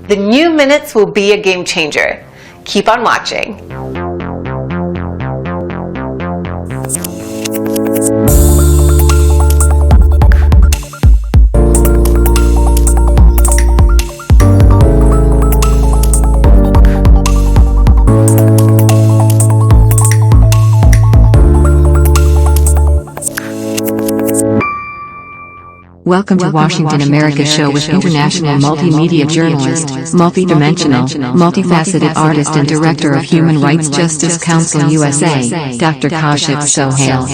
The new minutes will be a game changer. Keep on watching. Welcome to Washington, America show with international multimedia journalist, multidimensional, multifaceted artist and director of Human Rights Justice Council USA, Dr. Kashif Sohail.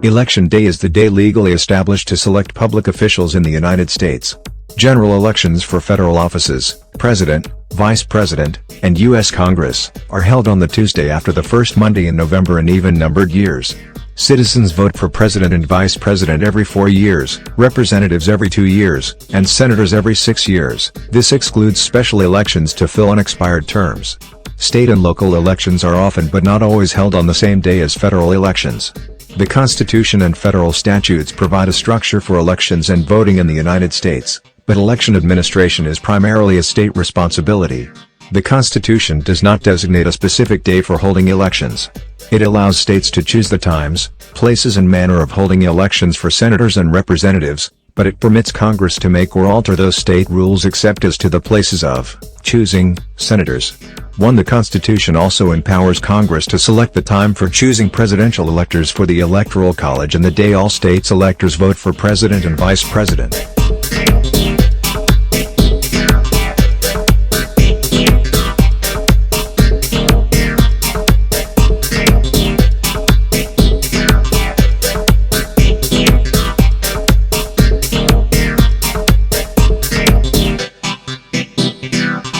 Election Day is the day legally established to select public officials in the United States. General elections for federal offices, President, Vice President, and U.S. Congress, are held on the Tuesday after the first Monday in November in even-numbered years. Citizens vote for President and Vice President every 4 years, Representatives every 2 years, and Senators every 6 years. This excludes special elections to fill unexpired terms. State and local elections are often but not always held on the same day as federal elections. The Constitution and federal statutes provide a structure for elections and voting in the United States, but election administration is primarily a state responsibility. The Constitution does not designate a specific day for holding elections. It allows states to choose the times, places and manner of holding elections for senators and representatives, but it permits Congress to make or alter those state rules except as to the places of choosing senators. 1. The Constitution also empowers Congress to select the time for choosing presidential electors for the Electoral College and the day all states' electors vote for president and vice president.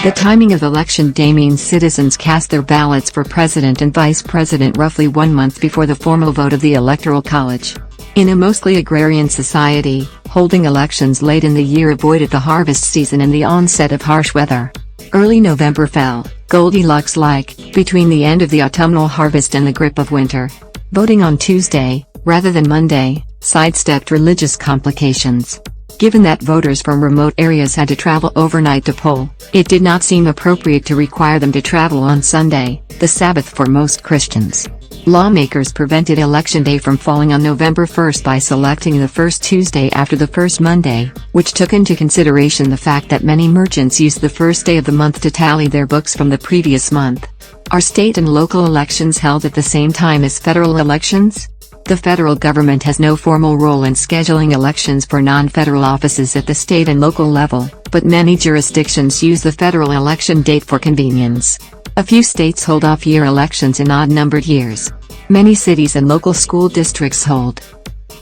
The timing of Election Day means citizens cast their ballots for President and Vice President roughly 1 month before the formal vote of the Electoral College. In a mostly agrarian society, holding elections late in the year avoided the harvest season and the onset of harsh weather. Early November fell, Goldilocks-like, between the end of the autumnal harvest and the grip of winter. Voting on Tuesday, rather than Monday, sidestepped religious complications. Given that voters from remote areas had to travel overnight to poll, it did not seem appropriate to require them to travel on Sunday, the Sabbath for most Christians. Lawmakers prevented Election Day from falling on November 1 by selecting the first Tuesday after the first Monday, which took into consideration the fact that many merchants use the first day of the month to tally their books from the previous month. Are state and local elections held at the same time as federal elections? The federal government has no formal role in scheduling elections for non-federal offices at the state and local level, but many jurisdictions use the federal election date for convenience. A few states hold off-year elections in odd-numbered years. Many cities and local school districts hold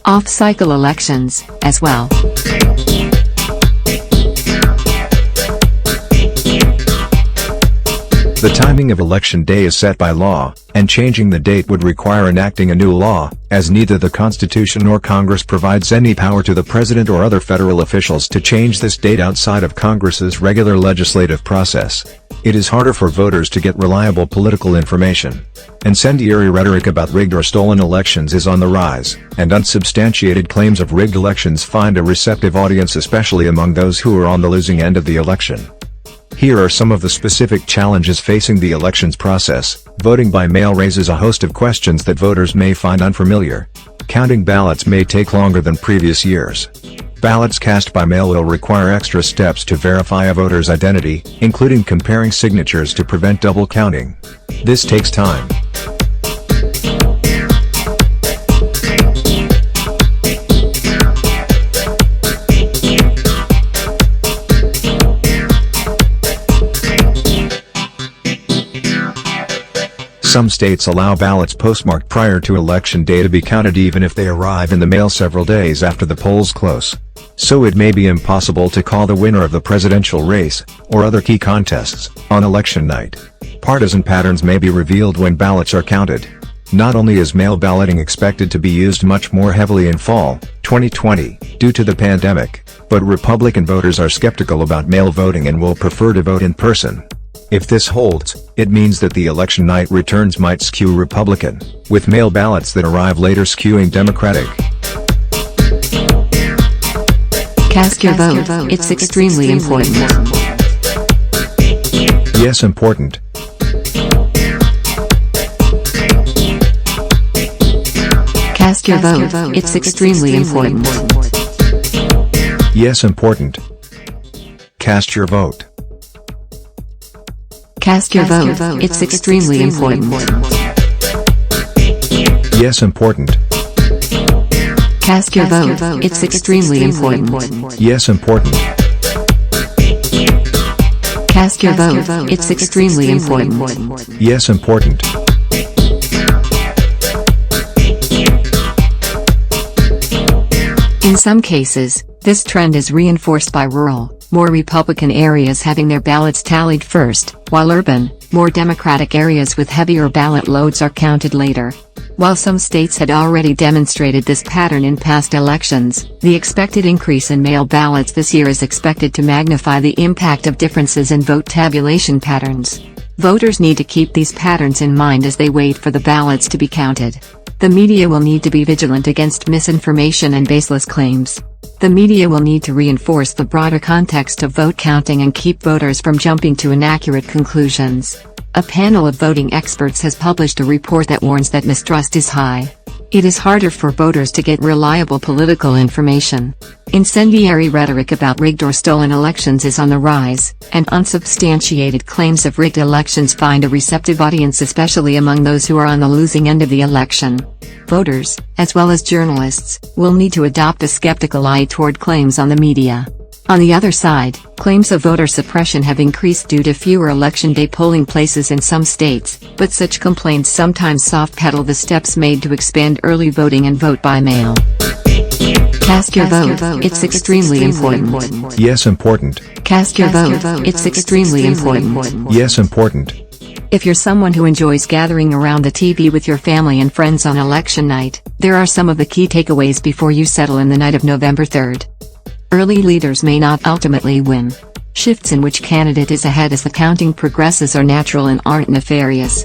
off-cycle elections, as well. The timing of election day is set by law, and changing the date would require enacting a new law, as neither the Constitution nor Congress provides any power to the President or other federal officials to change this date outside of Congress's regular legislative process. It is harder for voters to get reliable political information. Incendiary rhetoric about rigged or stolen elections is on the rise, and unsubstantiated claims of rigged elections find a receptive audience, especially among those who are on the losing end of the election. Here are some of the specific challenges facing the elections process. Voting by mail raises a host of questions that voters may find unfamiliar. Counting ballots may take longer than previous years. Ballots cast by mail will require extra steps to verify a voter's identity, including comparing signatures to prevent double counting. This takes time. Some states allow ballots postmarked prior to election day to be counted even if they arrive in the mail several days after the polls close. So it may be impossible to call the winner of the presidential race, or other key contests, on election night. Partisan patterns may be revealed when ballots are counted. Not only is mail balloting expected to be used much more heavily in fall 2020, due to the pandemic, but Republican voters are skeptical about mail voting and will prefer to vote in person. If this holds, it means that the election night returns might skew Republican, with mail ballots that arrive later skewing Democratic. Cast your vote, it's extremely important. Yes, important. Cast your vote, it's extremely important. Yes, important. Cast your vote. Cast your vote, it's extremely important. Yes, important. Cast your vote, it's extremely important. Yes, important. Cast your vote, it's extremely important. Yes, important. In some cases, this trend is reinforced by rural, more Republican areas having their ballots tallied first, while urban, more Democratic areas with heavier ballot loads are counted later. While some states had already demonstrated this pattern in past elections, the expected increase in mail ballots this year is expected to magnify the impact of differences in vote tabulation patterns. Voters need to keep these patterns in mind as they wait for the ballots to be counted. The media will need to be vigilant against misinformation and baseless claims. The media will need to reinforce the broader context of vote counting and keep voters from jumping to inaccurate conclusions. A panel of voting experts has published a report that warns that mistrust is high. It is harder for voters to get reliable political information. Incendiary rhetoric about rigged or stolen elections is on the rise, and unsubstantiated claims of rigged elections find a receptive audience, especially among those who are on the losing end of the election. Voters, as well as journalists, will need to adopt a skeptical eye toward claims on the media. On the other side, claims of voter suppression have increased due to fewer election day polling places in some states, but such complaints sometimes soft-pedal the steps made to expand early voting and vote by mail. Cast your vote, it's extremely important. Yes, important. Cast your vote, it's extremely important. Yes, important. If you're someone who enjoys gathering around the TV with your family and friends on election night, there are some of the key takeaways before you settle in the night of November 3rd. Early leaders may not ultimately win. Shifts in which candidate is ahead as the counting progresses are natural and aren't nefarious.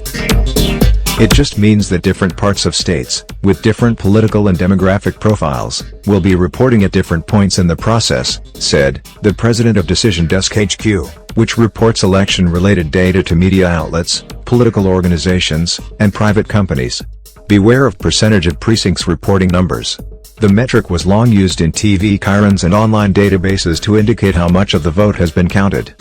It just means that different parts of states, with different political and demographic profiles, will be reporting at different points in the process, said the president of Decision Desk HQ, which reports election-related data to media outlets, political organizations, and private companies. Beware of percentage of precincts reporting numbers. The metric was long used in TV chyrons and online databases to indicate how much of the vote has been counted.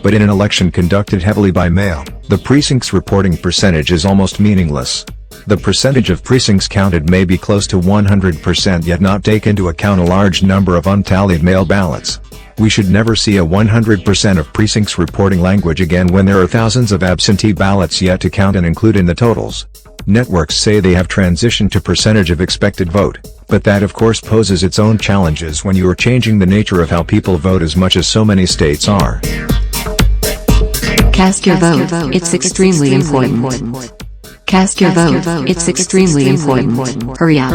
But in an election conducted heavily by mail, the precincts reporting percentage is almost meaningless. The percentage of precincts counted may be close to 100% yet not take into account a large number of untallied mail ballots. We should never see a 100% of precincts reporting language again when there are thousands of absentee ballots yet to count and include in the totals. Networks say they have transitioned to percentage of expected vote, but that of course poses its own challenges when you are changing the nature of how people vote as much as so many states are. Cast your vote, it's extremely important. Cast your vote, it's extremely important. Hurry up.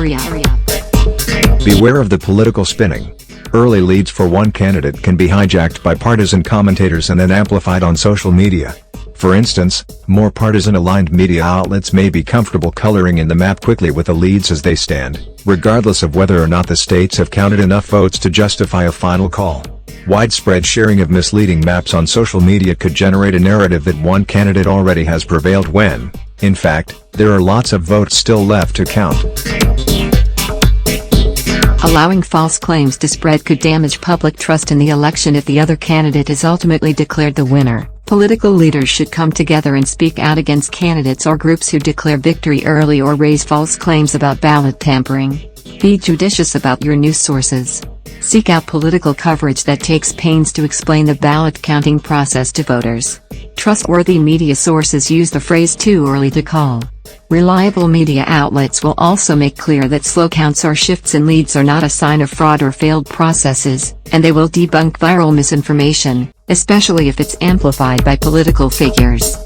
Beware of the political spinning. Early leads for one candidate can be hijacked by partisan commentators and then amplified on social media. For instance, more partisan-aligned media outlets may be comfortable coloring in the map quickly with the leads as they stand, regardless of whether or not the states have counted enough votes to justify a final call. Widespread sharing of misleading maps on social media could generate a narrative that one candidate already has prevailed when, in fact, there are lots of votes still left to count. Allowing false claims to spread could damage public trust in the election if the other candidate is ultimately declared the winner. Political leaders should come together and speak out against candidates or groups who declare victory early or raise false claims about ballot tampering. Be judicious about your news sources. Seek out political coverage that takes pains to explain the ballot counting process to voters. Trustworthy media sources use the phrase "too early to call." Reliable media outlets will also make clear that slow counts or shifts in leads are not a sign of fraud or failed processes, and they will debunk viral misinformation, especially if it's amplified by political figures.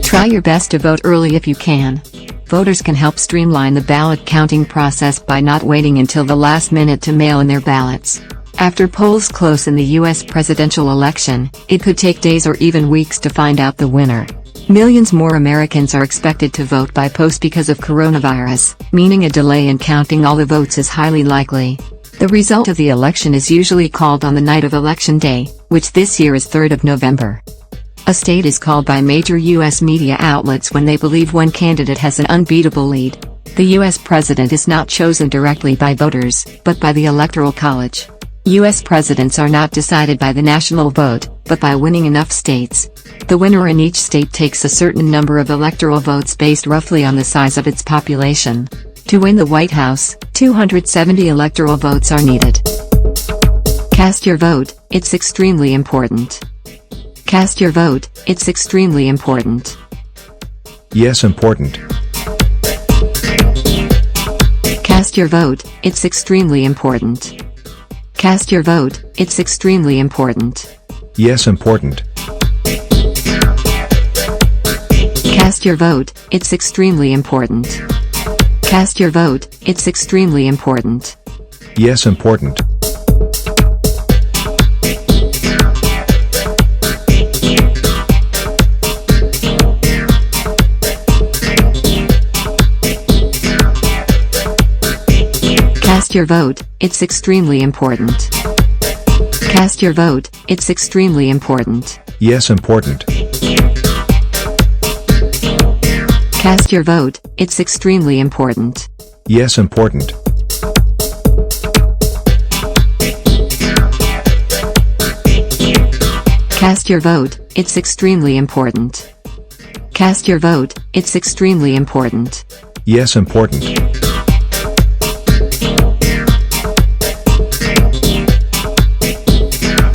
Try your best to vote early if you can. Voters can help streamline the ballot counting process by not waiting until the last minute to mail in their ballots. After polls close in the U.S. presidential election, it could take days or even weeks to find out the winner. Millions more Americans are expected to vote by post because of coronavirus, meaning a delay in counting all the votes is highly likely. The result of the election is usually called on the night of Election Day, which this year is 3rd of November. A state is called by major U.S. media outlets when they believe one candidate has an unbeatable lead. The U.S. president is not chosen directly by voters, but by the Electoral College. U.S. presidents are not decided by the national vote, but by winning enough states. The winner in each state takes a certain number of electoral votes based roughly on the size of its population. To win the White House, 270 electoral votes are needed. Cast your vote, it's extremely important. Cast your vote, it's extremely important. Yes, important. Cast your vote, it's extremely important. Cast your vote, it's extremely important. Yes, important. Cast your vote, it's extremely important. Cast your vote, it's extremely important. Yes, important. Cast your vote, it's extremely important. Cast your vote, it's extremely important. Yes, important. Cast your vote, it's extremely important. Yes, important. Cast your vote, it's extremely important. Cast your vote, it's extremely important. Yes, important.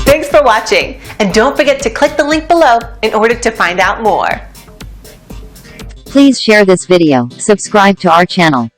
Thanks for watching, and don't forget to click the link below in order to find out more. Please share this video, subscribe to our channel.